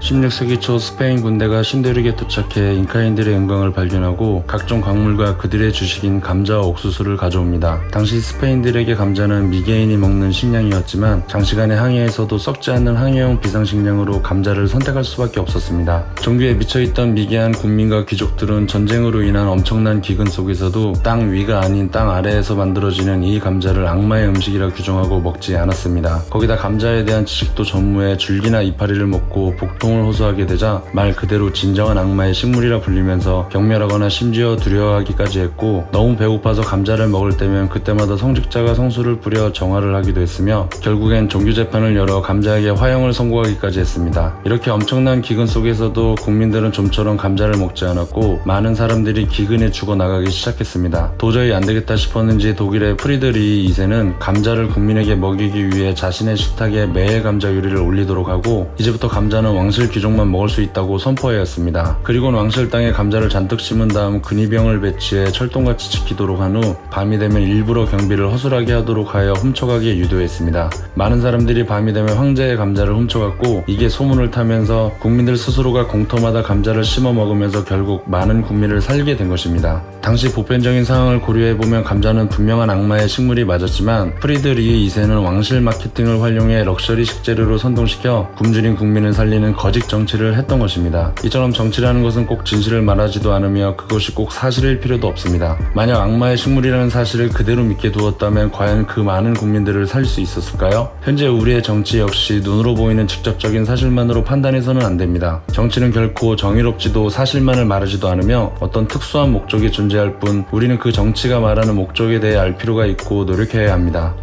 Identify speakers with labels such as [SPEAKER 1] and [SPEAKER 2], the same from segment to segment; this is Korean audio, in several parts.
[SPEAKER 1] 16세기 초 스페인 군대가 신대륙에 도착해 잉카인들의 은광을 발견하고 각종 광물과 그들의 주식인 감자와 옥수수를 가져옵니다. 당시 스페인들에게 감자는 미개인이 먹는 식량이었지만 장시간의 항해에서도 썩지 않는 항해용 비상식량으로 감자를 선택할 수밖에 없었습니다. 종교에 미쳐있던 미개한 국민과 귀족들은 전쟁으로 인한 엄청난 기근 속에서도 땅 위가 아닌 땅 아래에서 만들어지는 이 감자를 악마의 음식이라 규정하고 먹지 않았습니다. 거기다 감자에 대한 지식도 전무해 줄기나 이파리를 먹고 복통을 호소하게 되자 말 그대로 진정한 악마의 식물이라 불리면서 경멸하거나 심지어 두려워하기까지 했고, 너무 배고파서 감자를 먹을 때면 그때마다 성직자가 성수를 뿌려 정화를 하기도 했으며 결국엔 종교재판을 열어 감자에게 화형을 선고하기까지 했습니다. 이렇게 엄청난 기근 속에서도 국민들은 좀처럼 감자를 먹지 않았고 많은 사람들이 기근에 죽어나가기 시작했습니다. 도저히 안되겠다 싶었는지 독일의 프리드리히 2세는 감자를 국민에게 먹이기 위해 자신의 식탁에 매일 감자 요리를 올리도록 하고, 이제부터 감자는 왕실 귀족만 먹을 수 있다고 선포하였습니다. 그리고는 왕실 땅에 감자를 잔뜩 심은 다음 근위병을 배치해 철동같이 지키도록 한 후 밤이 되면 일부러 경비를 허술하게 하도록 하여 훔쳐가게 유도했습니다. 많은 사람들이 밤이 되면 황제의 감자를 훔쳐갔고, 이게 소문을 타면서 국민들 스스로가 공터마다 감자를 심어 먹으면서 결국 많은 국민을 살게 된 것입니다. 당시 보편적인 상황을 고려해보면 감자는 분명한 악마의 식물이 맞았지만 프리드리히 2세는 왕실 마케팅을 활용해 럭셔리 식재료로 선동시켜 굶주린 국민을 살리는 거짓 정치를 했던 것입니다. 이처럼 정치라는 것은 꼭 진실을 말하지도 않으며 그것이 꼭 사실일 필요도 없습니다. 만약 악마의 식물이라는 사실을 그대로 믿게 두었다면 과연 그 많은 국민들을 살릴 수 있었을까요? 현재 우리의 정치 역시 눈으로 보이는 직접적인 사실만으로 판단해서는 안됩니다. 정치는 결코 정의롭지도 사실만을 말하지도 않으며 어떤 특수한 목적이 존재할 뿐, 우리는 그 정치가 말하는 목적에 대해 알 필요가 있고 노력해야 합니다.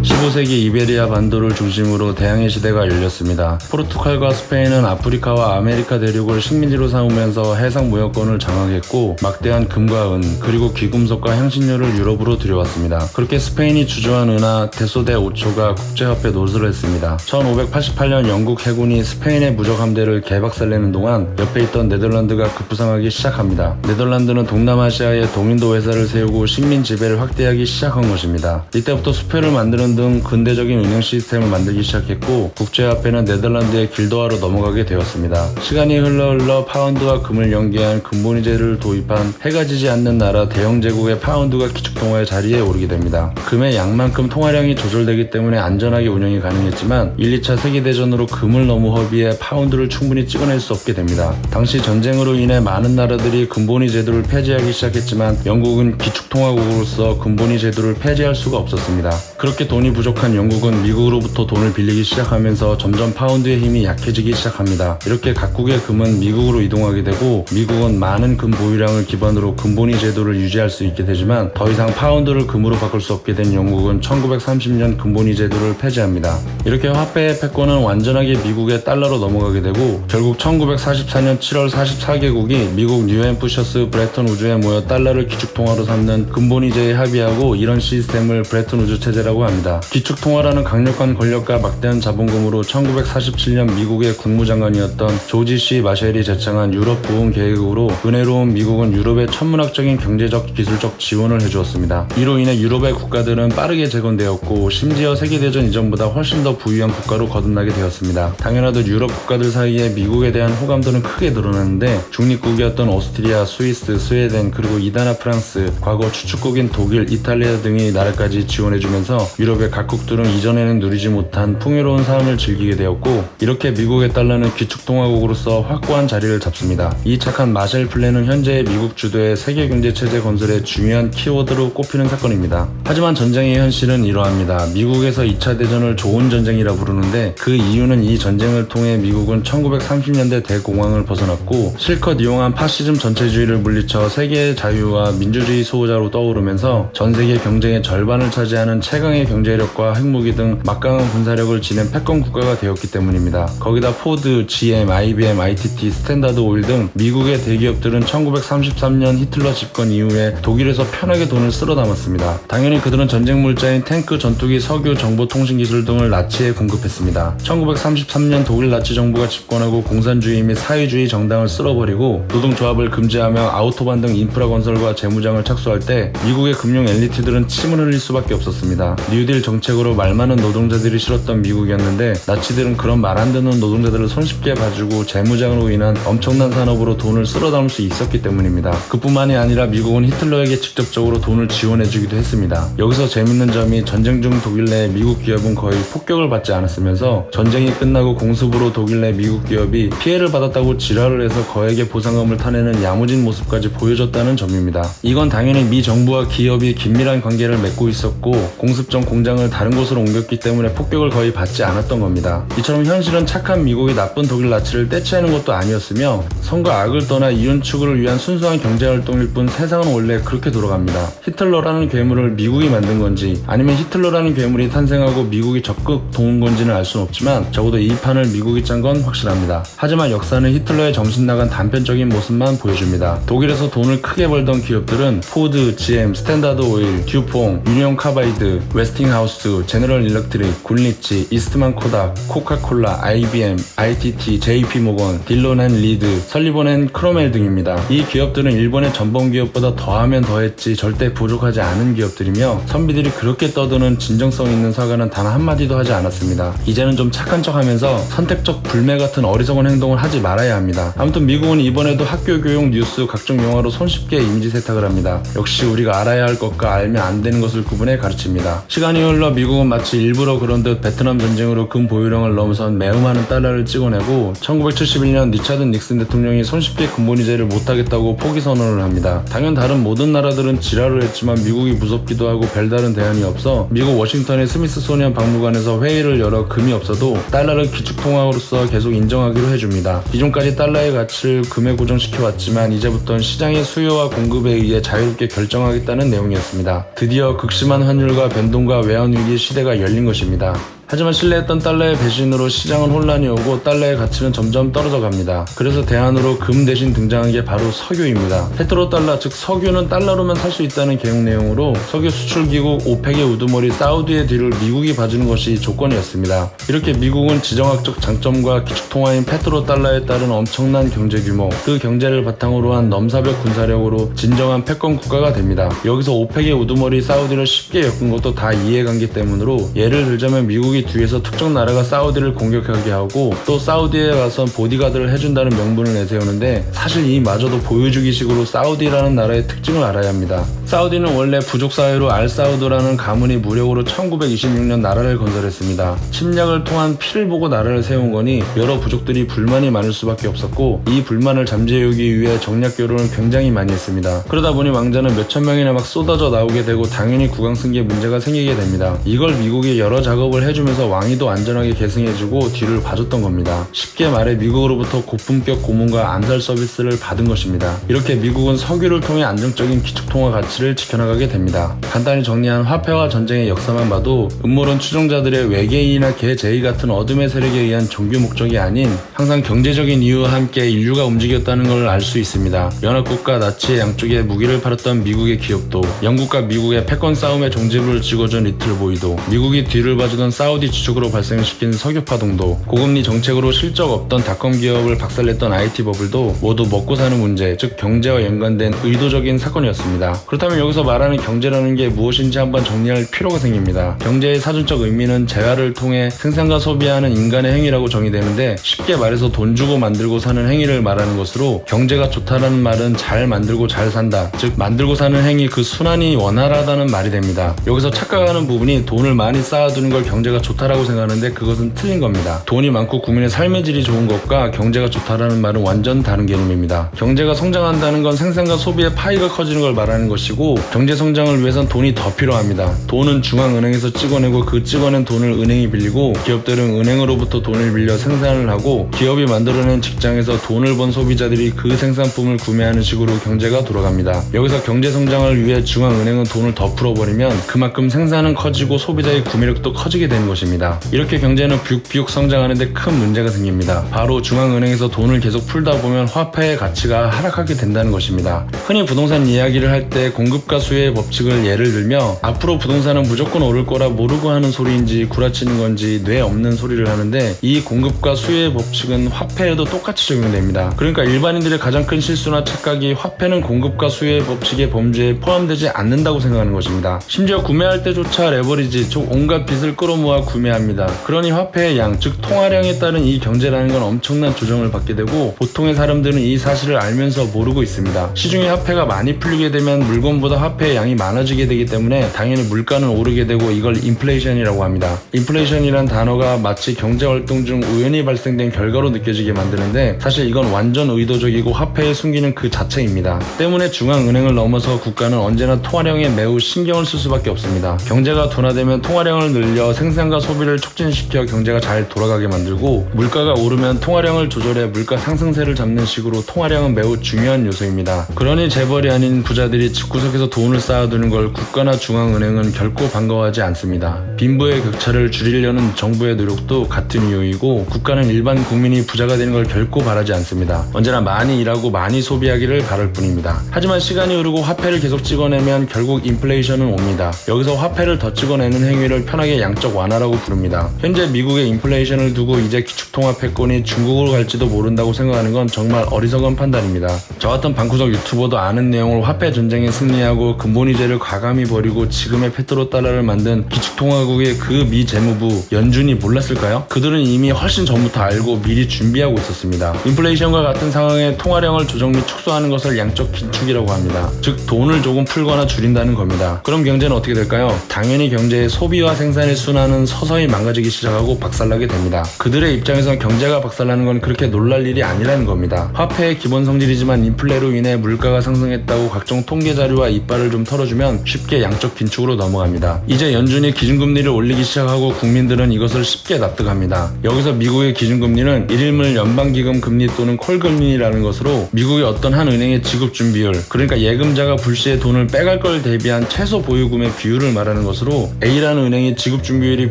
[SPEAKER 1] 15세기 이베리아 반도를 중심으로 대항해 시대가 열렸습니다. 포르투갈과 스페인은 아프리카와 아메리카 대륙을 식민지로 삼으면서 해상 무역권을 장악했고 막대한 금과 은, 그리고 귀금속과 향신료를 유럽으로 들여왔습니다. 그렇게 스페인이 주조한 은하 데소데 오초가 국제화폐 노릇을 했습니다. 1588년 영국 해군이 스페인의 무적 함대를 개박살내는 동안 옆에 있던 네덜란드가 급부상하기 시작합니다. 네덜란드는 동남아시아에 동인도 회사를 세우고 식민 지배를 확대하기 시작한 것입니다. 이때부터 수표를 만드는 등 근대적인 운영 시스템을 만들기 시작했고 국제화폐는 네덜란드의 길도화로 넘어가게 되었습니다. 시간이 흘러 파운드와 금을 연계한 근본위제를 도입한 해가 지지 않는 나라 대영 제국의 파운드가 기축통화의 자리에 오르게 됩니다. 금의 양만큼 통화량이 조절되기 때문에 안전하게 운영이 가능했지만 1, 2차 세계대전으로 금을 너무 허비해 파운드를 충분히 찍어낼 수 없게 됩니다. 당시 전쟁으로 인해 많은 나라들이 근본위 제도를 폐지하기 시작했지만 영국은 기축통화국으로서 근본위 제도를 폐지할 수가 없었습니다. 그렇게 돈이 부족한 영국은 미국으로부터 돈을 빌리기 시작하면서 점점 파운드의 힘이 약해지기 시작합니다. 이렇게 각국의 금은 미국으로 이동하게 되고 미국은 많은 금 보유량을 기반으로 근본위 제도를 유지할 수 있게 되지만 더 이상 파운드를 금으로 바꿀 수 없게 된 영국은 1930년 근본위 제도를 폐지합니다. 이렇게 화폐의 패권은 완전하게 미국의 달러로 넘어가게 되고 결국 1944년 7월 44개국이 미국 뉴햄프셔스 브레턴 우즈에 모여 달러를 기축통화로 삼는 근본위제에 합의하고 이런 시스템을 브레턴 우즈 체제라고 합니다. 기축통화라는 강력한 권력과 막대한 자본금으로 1947년 미국의 국무장관이었던 조지 C 마셸이 제창한 유럽 부흥 계획으로 은혜로운 미국은 유럽의 천문학적인 경제적 기술적 지원을 해주었습니다. 이로 인해 유럽의 국가들은 빠르게 재건되었고 심지어 세계대전 이전보다 훨씬 더 부유한 국가로 거듭나게 되었습니다. 당연하듯 유럽 국가들 사이에 미국에 대한 호감도는 크게 늘어났는데 중립국이었던 오스트리아, 스위스, 스웨덴, 그리고 이다나 프랑스, 과거 추축국인 독일, 이탈리아 등이 나라까지 지원해주면서 유럽의 각국들은 이전에는 누리지 못한 풍요로운 삶을 즐기게 되었고 이렇게 미국의 달러는 기축통화국으로서 확고한 자리를 잡습니다. 이 착한 마셜 플랜은 현재의 미국 주도의 세계경제체제 건설의 중요한 키워드로 꼽히는 사건입니다. 하지만 전쟁의 현실은 이러합니다. 미국에서 2차 대전을 좋은 전쟁이라 부르는데 그 이유는 이 전쟁을 통해 미국은 1930년대 대공황을 벗어났고 실컷 이용한 파시즘 전체주의를 물리쳐 세계의 자유와 민주주의 수호자로 떠오르면서 전세계 경쟁의 절반을 차지하는 최강의 경제력 전략과 핵무기 등 막강한 군사력을 지닌 패권 국가가 되었기 때문입니다. 거기다 포드, GM, IBM, ITT, 스탠다드 오일 등 미국의 대기업들은 1933년 히틀러 집권 이후에 독일에서 편하게 돈을 쓸어 담았습니다. 당연히 그들은 전쟁 물자인 탱크, 전투기, 석유, 정보통신기술 등을 나치에 공급했습니다. 1933년 독일 나치 정부가 집권하고 공산주의 및 사회주의 정당을 쓸어버리고 노동조합을 금지하며 아우토반 등 인프라 건설과 재무장을 착수할 때 미국의 금융 엘리트들은 침을 흘릴 수밖에 없었습니다. 뉴딜 정책으로 말 많은 노동자들이 싫었던 미국이었는데 나치들은 그런 말 안 듣는 노동자들을 손쉽게 봐주고 재무장으로 인한 엄청난 산업으로 돈을 쓸어 담을 수 있었기 때문입니다. 그뿐만이 아니라 미국은 히틀러에게 직접적으로 돈을 지원해주기도 했습니다. 여기서 재밌는 점이 전쟁 중 독일 내 미국 기업은 거의 폭격을 받지 않았으면서 전쟁이 끝나고 공습으로 독일 내 미국 기업이 피해를 받았다고 지랄을 해서 거액의 보상금을 타내는 야무진 모습까지 보여줬다는 점입니다. 이건 당연히 미 정부와 기업이 긴밀한 관계를 맺고 있었고 공습 전 공장을 다른 곳으로 옮겼기 때문에 폭격을 거의 받지 않았던 겁니다. 이처럼 현실은 착한 미국이 나쁜 독일 나치를 떼치하는 것도 아니었으며 선과 악을 떠나 이윤 추구를 위한 순수한 경제활동일 뿐 세상은 원래 그렇게 돌아갑니다. 히틀러라는 괴물을 미국이 만든 건지 아니면 히틀러라는 괴물이 탄생하고 미국이 적극 도운 건지는 알 수는 없지만 적어도 이 판을 미국이 짠 건 확실합니다. 하지만 역사는 히틀러의 정신 나간 단편적인 모습만 보여줍니다. 독일에서 돈을 크게 벌던 기업들은 포드, GM, 스탠다드 오일, 듀퐁, 유니온 카바이드, 웨스팅하우스, 제너럴 일렉트릭, 굴리치, 이스트만 코닥, 코카콜라, IBM, ITT, JP 모건, 딜론 앤 리드, 설리번 앤 크로멜 등입니다. 이 기업들은 일본의 전범 기업보다 더하면 더했지 절대 부족하지 않은 기업들이며 선비들이 그렇게 떠드는 진정성 있는 사과는 단 한마디도 하지 않았습니다. 이제는 좀 착한 척하면서 선택적 불매 같은 어리석은 행동을 하지 말아야 합니다. 아무튼 미국은 이번에도 학교 교육, 뉴스, 각종 영화로 손쉽게 이미지 세탁을 합니다. 역시 우리가 알아야 할 것과 알면 안 되는 것을 구분해 가르칩니다. 시간이 흘러 미국은 마치 일부러 그런 듯 베트남 전쟁으로 금 보유량을 넘어선 매우 많은 달러를 찍어내고 1971년 리차드 닉슨 대통령이 손쉽게 근본이제를 못하겠다고 포기 선언을 합니다. 당연 다른 모든 나라들은 지랄을 했지만 미국이 무섭기도 하고 별다른 대안이 없어 미국 워싱턴의 스미스소니언 박물관에서 회의를 열어 금이 없어도 달러를 기축통화로서 계속 인정하기로 해줍니다. 기존까지 달러의 가치를 금에 고정시켜왔지만 이제부터는 시장의 수요와 공급에 의해 자유롭게 결정하겠다는 내용이었습니다. 드디어 극심한 환율과 변동과 외환위기 시대가 열린 것입니다. 하지만 신뢰했던 달러의 배신으로 시장은 혼란이 오고 달러의 가치는 점점 떨어져 갑니다. 그래서 대안으로 금 대신 등장한 게 바로 석유입니다. 페트로달러 즉 석유는 달러로만 살 수 있다는 계획 내용으로 석유 수출기국 오펙의 우두머리 사우디의 뒤를 미국이 봐주는 것이 조건이었습니다. 이렇게 미국은 지정학적 장점과 기축통화인 페트로달러에 따른 엄청난 경제 규모, 그 경제를 바탕으로 한 넘사벽 군사력으로 진정한 패권 국가가 됩니다. 여기서 오펙의 우두머리 사우디를 쉽게 엮은 것도 다 이해관계 때문으로 예를 들자면 미국이 뒤에서 특정 나라가 사우디를 공격하게 하고 또 사우디에 가서 보디가드를 해준다는 명분을 내세우는데 사실 이마저도 보여주기식으로 사우디라는 나라의 특징을 알아야 합니다. 사우디는 원래 부족사회로 알사우드라는 가문이 무력으로 1926년 나라를 건설했습니다. 침략을 통한 피를 보고 나라를 세운 거니 여러 부족들이 불만이 많을 수밖에 없었고 이 불만을 잠재우기 위해 정략 결혼을 굉장히 많이 했습니다. 그러다 보니 왕자는 몇천 명이나 막 쏟아져 나오게 되고 당연히 국왕승계에 문제가 생기게 됩니다. 이걸 미국이 여러 작업을 해주면서 왕위도 안전하게 계승해주고 뒤를 봐줬던 겁니다. 쉽게 말해 미국으로부터 고품격 고문과 암살 서비스를 받은 것입니다. 이렇게 미국은 석유를 통해 안정적인 기축통화 가치를 지켜나가게 됩니다. 간단히 정리한 화폐와 전쟁의 역사만 봐도 음모론 추종자들의 외계인이나 개제의 같은 어둠의 세력에 의한 종교 목적이 아닌 항상 경제적인 이유와 함께 인류가 움직였다는 걸 알 수 있습니다. 연합국과 나치의 양쪽에 무기를 팔았던 미국의 기업도, 영국과 미국의 패권 싸움의 종지부를 찍어준 리틀보이도, 미국이 뒤를 봐주던 사우디 주축으로 발생시킨 석유파동도, 고금리 정책으로 실적 없던 닷컴 기업을 박살냈던 IT 버블도 모두 먹고 사는 문제, 즉 경제와 연관된 의도적인 사건이었습니다. 그렇다면 여기서 말하는 경제라는 게 무엇인지 한번 정리할 필요가 생깁니다. 경제의 사전적 의미는 재화를 통해 생산과 소비하는 인간의 행위라고 정의되는데 쉽게 말해서 돈 주고 만들고 사는 행위를 말하는 것으로 경제가 좋다라는 말은 잘 만들고 잘 산다, 즉 만들고 사는 행위 그 순환이 원활하다는 말이 됩니다. 여기서 착각하는 부분이 돈을 많이 쌓아두는 걸 경제가 좋다라고 생각하는데 그것은 틀린 겁니다. 돈이 많고 국민의 삶의 질이 좋은 것과 경제가 좋다라는 말은 완전 다른 개념입니다. 경제가 성장한다는 건 생산과 소비의 파이가 커지는 걸 말하는 것이고, 경제 성장을 위해선 돈이 더 필요합니다. 돈은 중앙은행에서 찍어내고 그 찍어낸 돈을 은행이 빌리고, 기업들은 은행으로부터 돈을 빌려 생산을 하고, 기업이 만들어낸 직장에서 돈을 번 소비자들이 그 생산품을 구매하는 식으로 경제가 돌아갑니다. 여기서 경제 성장을 위해 중앙은행은 돈을 더 풀어버리면 그만큼 생산은 커지고 소비자의 구매력도 커지게 되는 것입니다. 이렇게 경제는 비육비육 성장하는데 큰 문제가 생깁니다. 바로 중앙은행에서 돈을 계속 풀다 보면 화폐의 가치가 하락하게 된다는 것입니다. 흔히 부동산 이야기를 할 때 공급과 수요의 법칙을 예를 들며, 앞으로 부동산은 무조건 오를 거라 모르고 하는 소리인지 구라치는 건지 뇌 없는 소리를 하는데, 이 공급과 수요의 법칙은 화폐에도 똑같이 적용됩니다. 그러니까 일반인들의 가장 큰 실수나 착각이 화폐는 공급과 수요의 법칙의 범주에 포함되지 않는다고 생각하는 것입니다. 심지어 구매할 때조차 레버리지, 즉 온갖 빚을 끌어모아 구매합니다. 그러니 화폐의 양, 즉 통화량에 따른 이 경제라는 건 엄청난 조정을 받게 되고, 보통의 사람들은 이 사실을 알면서 모르고 있습니다. 시중에 화폐가 많이 풀리게 되면 물건보다 화폐의 양이 많아지게 되기 때문에 당연히 물가는 오르게 되고, 이걸 인플레이션이라고 합니다. 인플레이션이란 단어가 마치 경제활동 중 우연히 발생된 결과로 느껴지게 만드는데, 사실 이건 완전 의도적이고 화폐에 숨기는 그 자체입니다. 때문에 중앙은행을 넘어서 국가는 언제나 통화량에 매우 신경을 쓸 수밖에 없습니다. 경제가 둔화되면 통화량을 늘려 생산과 소비를 촉진시켜 경제가 잘 돌아가게 만들고, 물가가 오르면 통화량을 조절해 물가 상승세를 잡는 식으로 통화량은 매우 중요한 요소입니다. 그러니 재벌이 아닌 부자들이 집구석에서 돈을 쌓아두는 걸 국가나 중앙은행은 결코 반가워하지 않습니다. 빈부의 격차를 줄이려는 정부의 노력도 같은 이유이고, 국가는 일반 국민이 부자가 되는 걸 결코 바라지 않습니다. 언제나 많이 일하고 많이 소비하기를 바랄 뿐입니다. 하지만 시간이 흐르고 화폐를 계속 찍어내면 결국 인플레이션은 옵니다. 여기서 화폐를 더 찍어내는 행위를 편하게 양적 완화라고 부릅니다. 현재 미국의 인플레이션을 두고 이제 기축통화 패권이 중국으로 갈지도 모른다고 생각하는 건 정말 어리석은 판단입니다. 저 같은 방구석 유튜버도 아는 내용을 화폐 전쟁에 승리하고 근본이제를 과감히 버리고 지금의 페트로달러를 만든 기축통화국의 그 미 재무부 연준이 몰랐을까요? 그들은 이미 훨씬 전부터 알고 미리 준비하고 있었습니다. 인플레이션과 같은 상황에 통화량을 조정 및 축소하는 것을 양적 긴축이라고 합니다. 즉 돈을 조금 풀거나 줄인다는 겁니다. 그럼 경제는 어떻게 될까요? 당연히 경제의 소비와 생산의 순환은 서서히 망가지기 시작하고 박살나게 됩니다. 그들의 입장에선 경제가 박살나는 건 그렇게 놀랄 일이 아니라는 겁니다. 화폐의 기본 성질이지만 인플레로 인해 물가가 상승했다고 각종 통계 자료와 이빨을 좀 털어주면 쉽게 양적 긴축으로 넘어갑니다. 이제 연준이 기준금리를 올리기 시작하고 국민들은 이것을 쉽게 납득합니다. 여기서 미국의 기준금리는 일일물 연방기금 금리 또는 콜금리라는 것으로, 미국의 어떤 한 은행의 지급준비율, 그러니까 예금자가 불시에 돈을 빼갈 걸 대비한 최소 보유금의 비율을 말하는 것으로, A라는 은행이 지급준비율이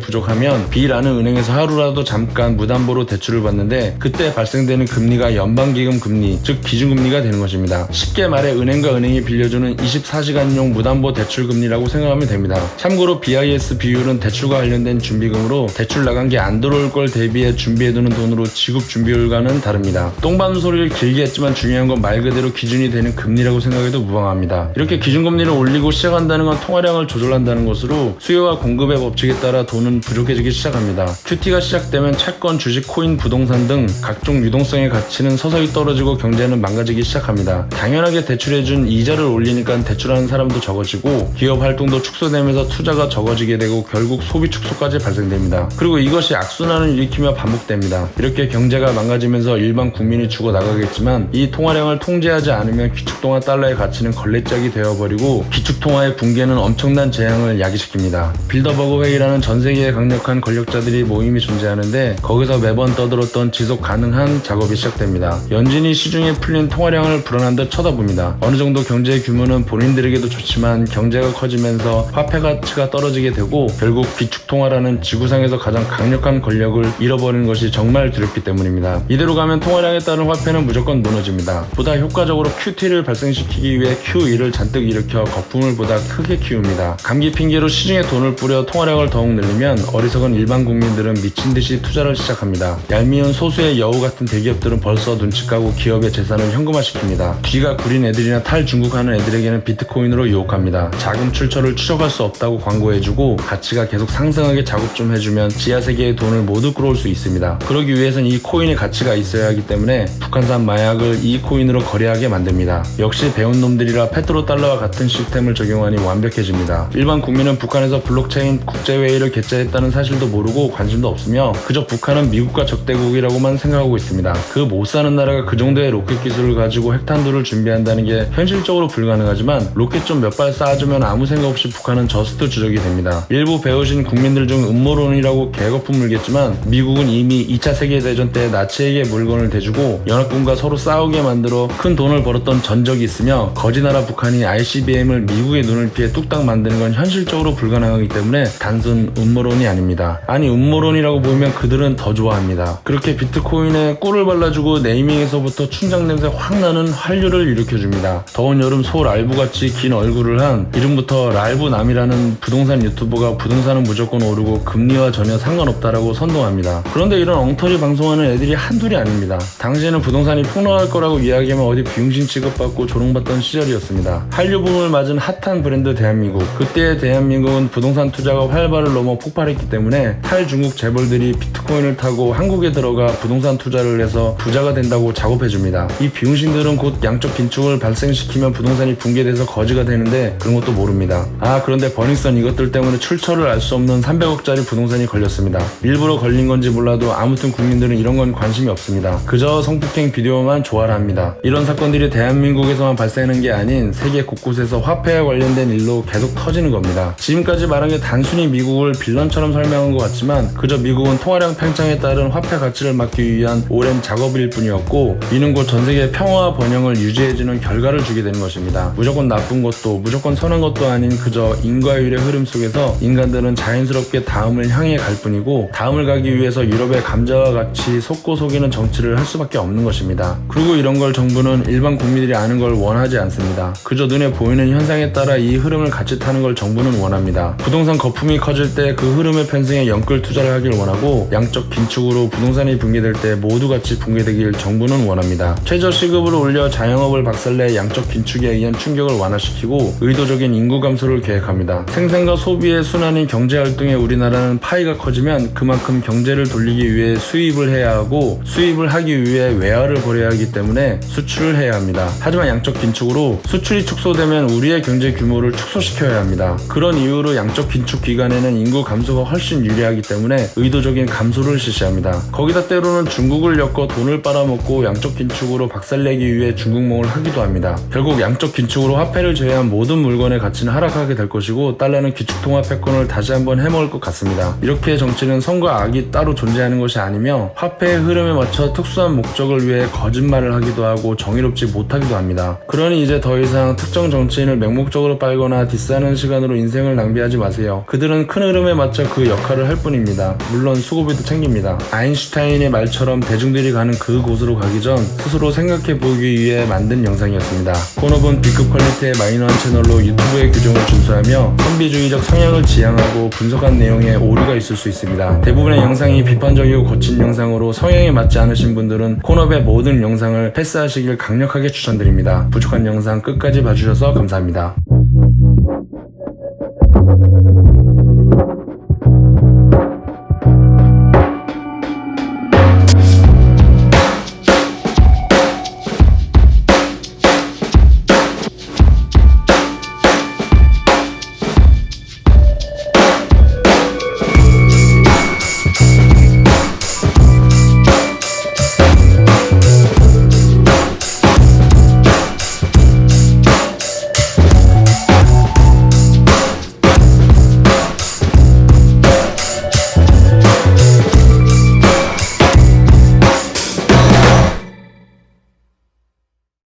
[SPEAKER 1] 부족하면 B라는 은행에서 하루라도 잠깐 무담보로 대출을 받는데, 그때 발생되는 금리가 연방기금 금리, 즉 기준금리가 되는 것입니다. 쉽게 말해 은행과 은행이 빌려주는 24시간용 무담보 대출금리라고 생각하면 됩니다. 참고로 BIS 비율은 대출과 관련된 준비금으로, 대출 나간 게 안 들어올 걸 대비해 준비해두는 돈으로 지급준비율과는 다릅니다. 똥반 소리를 길게 했지만 중요한 건 말 그대로 기준이 되는 금리라고 생각해도 무방합니다. 이렇게 기준금리를 올리고 시작한다는 건 통화량을 조절한다는 것으로, 수요와 공급의 법칙에 따라 돈은 부족해지기 시작합니다. QT가 시작되면 채권, 주식, 코인, 부동산 등 각종 유동성의 가치는 서서히 떨어지고 경제는 망가지기 시작합니다. 당연하게 대출해준 이자를 올리니까 대출하는 사람도 적어지고 기업 활동도 축소되면서 투자가 적어지게 되고 결국 소비 축소까지 발생됩니다. 그리고 이것이 악순환을 일으키며 반복됩니다. 이렇게 경제가 망가지면서 일반 국민이 죽어나가겠지만, 이 통화량을 통제하지 않으면 기축통화 달러의 가치는 걸레짝이 되어버리고 기축통화의 붕괴는 엄청난 재앙을 야기시킵니다. 빌더버그 회의라는 전세계의 강력한 권력자들이 모임이 존재하는데, 거기서 매번 떠들었던 지속 가능한 작업이 시작됩니다. 연준이 시중에 풀린 통화량을 불안한 듯 쳐다봅니다. 어느 정도 경제의 규모는 본인들에게도 좋지만 경제가 커지면서 화폐 가치가 떨어지게 되고 결국 기축통화라는 지구상에서 가장 강력한 권력을 잃어버리는 것이 정말 두렵기 때문입니다. 이대로 가면 통화량에 따른 화폐는 무조건 무너집니다. 보다 효과적으로 QT를 발생시키기 위해 QE를 잔뜩 일으켜 거품을 보다 크게 키웁니다. 감기 핑계로 시중에 돈을 뿌려 통화량을 더욱 늘리면 어리석은 일반 국민들은 미친듯이 투자를 시작합니다. 얄미운 소수의 여우 같은 대기업들은 벌써 눈치 까고 기업의 재산을 현금화시킵니다. 뒤가 구린 애들이나 탈중국하는 애들에게는 비트코인으로 유혹합니다. 자금 출처를 추적할 수 없다고 광고해주고 가치가 계속 상승하게 작업 좀 해주면 지하세계의 돈을 모두 끌어올 수 있습니다. 그러기 위해선 이 코인의 가치가 있어야 하기 때문에 북한산 마약을 이 코인으로 거래하게 만듭니다. 역시 배운 놈들이라 페트로달러와 같은 시스템을 적용하니 완벽해집니다. 일반 국민은 북한에서 블록체인 국제회의를 개최해 존재했다는 사실도 모르고 관심도 없으며 그저 북한은 미국과 적대국이라고만 생각하고 있습니다. 그 못 사는 나라가 그 정도의 로켓 기술을 가지고 핵탄두를 준비한다는 게 현실적으로 불가능하지만 로켓 좀 몇 발 쏴주면 아무 생각 없이 북한은 저스트 주적이 됩니다. 일부 배우신 국민들 중 음모론이라고 개거품 물겠지만 미국은 이미 2차 세계대전 때 나치에게 물건을 대주고 연합군과 서로 싸우게 만들어 큰 돈을 벌었던 전적이 있으며 거지나라 북한이 ICBM을 미국의 눈을 피해 뚝딱 만드는 건 현실적으로 불가능하기 때문에 단순 음모론이 아닙니다. 아니 음모론이라고 보면 그들은 더 좋아합니다. 그렇게 비트코인에 꿀을 발라주고 네이밍에서부터 춘장 냄새 확 나는 한류를 일으켜줍니다. 더운 여름 소 랄부같이 긴 얼굴을 한 이름부터 랄부남이라는 부동산 유튜버가 부동산은 무조건 오르고 금리와 전혀 상관없다라고 선동합니다. 그런데 이런 엉터리 방송하는 애들이 한둘이 아닙니다. 당시에는 부동산이 폭락할 거라고 이야기하면 어디 비용신 취급받고 조롱받던 시절이었습니다. 한류붐을 맞은 핫한 브랜드 대한민국. 그때의 대한민국은 부동산 투자가 활발을 넘어 폭발했기 때문에 탈중국 재벌들이 비트코인을 타고 한국에 들어가 부동산 투자를 해서 부자가 된다고 작업해줍니다. 이 비용신들은 곧 양적 긴축을 발생시키면 부동산이 붕괴돼서 거지가 되는데 그런 것도 모릅니다. 그런데 버닝썬 이것들 때문에 출처를 알 수 없는 300억짜리 부동산이 걸렸습니다. 일부러 걸린 건지 몰라도 아무튼 국민들은 이런 건 관심이 없습니다. 그저 성폭행 비디오만 좋아라 합니다. 이런 사건들이 대한민국에서만 발생하는 게 아닌 세계 곳곳에서 화폐와 관련된 일로 계속 터지는 겁니다. 지금까지 말한 게 단순히 미국을 빌런처럼 설명한 것 같지만 그저 미국은 통화량 팽창에 따른 화폐 가치를 막기 위한 오랜 작업일 뿐이었고 이는 곧 전세계의 평화와 번영을 유지해주는 결과를 주게 되는 것입니다. 무조건 나쁜 것도 무조건 선한 것도 아닌 그저 인과율의 흐름 속에서 인간들은 자연스럽게 다음을 향해 갈 뿐이고 다음을 가기 위해서 유럽의 감자와 같이 속고 속이는 정치를 할 수밖에 없는 것입니다. 그리고 이런 걸 정부는 일반 국민들이 아는 걸 원하지 않습니다. 그저 눈에 보이는 현상에 따라 이 흐름을 같이 타는 걸 정부는 원합니다. 부동산 거품이 커질 때 그 흐름의 편승에 연끌 투자를 하길 원하고 양적 긴축으로 부동산이 붕괴될 때 모두 같이 붕괴되길 정부는 원합니다. 최저 시급을 올려 자영업을 박살내 양적 긴축에 의한 충격을 완화시키고 의도적인 인구 감소를 계획합니다. 생산과 소비의 순환인 경제활동에 우리나라는 파이가 커지면 그만큼 경제를 돌리기 위해 수입을 해야 하고 수입을 하기 위해 외화를 벌여야 하기 때문에 수출을 해야 합니다. 하지만 양적 긴축으로 수출이 축소되면 우리의 경제 규모를 축소시켜야 합니다. 그런 이유로 양적 긴축 기간에는 인구 감소가 훨씬 유리하기 때문에 의도적인 감소를 실시합니다. 거기다 때로는 중국을 엮어 돈을 빨아먹고 양적 긴축으로 박살내기 위해 중국몽을 하기도 합니다. 결국 양적 긴축으로 화폐를 제외한 모든 물건의 가치는 하락하게 될 것이고 달러는 기축통화 패권을 다시 한번 해먹을 것 같습니다. 이렇게 정치는 선과 악이 따로 존재하는 것이 아니며 화폐의 흐름에 맞춰 특수한 목적을 위해 거짓말을 하기도 하고 정의롭지 못하기도 합니다. 그러니 이제 더 이상 특정 정치인을 맹목적으로 빨거나 디스하는 시간으로 인생을 낭비하지 마세요. 그들은 큰 흐름에 맞춰 그 역할을 할 뿐입니다. 물론 수고비도 챙깁니다. 아인슈타인의 말처럼 대중들이 가는 그 곳으로 가기 전 스스로 생각해 보기 위해 만든 영상이었습니다. 콘업은 B급 퀄리티의 마이너한 채널로 유튜브의 규정을 준수하며 선비주의적 성향을 지향하고 분석한 내용에 오류가 있을 수 있습니다. 대부분의 영상이 비판적이고 거친 영상으로 성향에 맞지 않으신 분들은 콘업의 모든 영상을 패스하시길 강력하게 추천드립니다. 부족한 영상 끝까지 봐주셔서 감사합니다.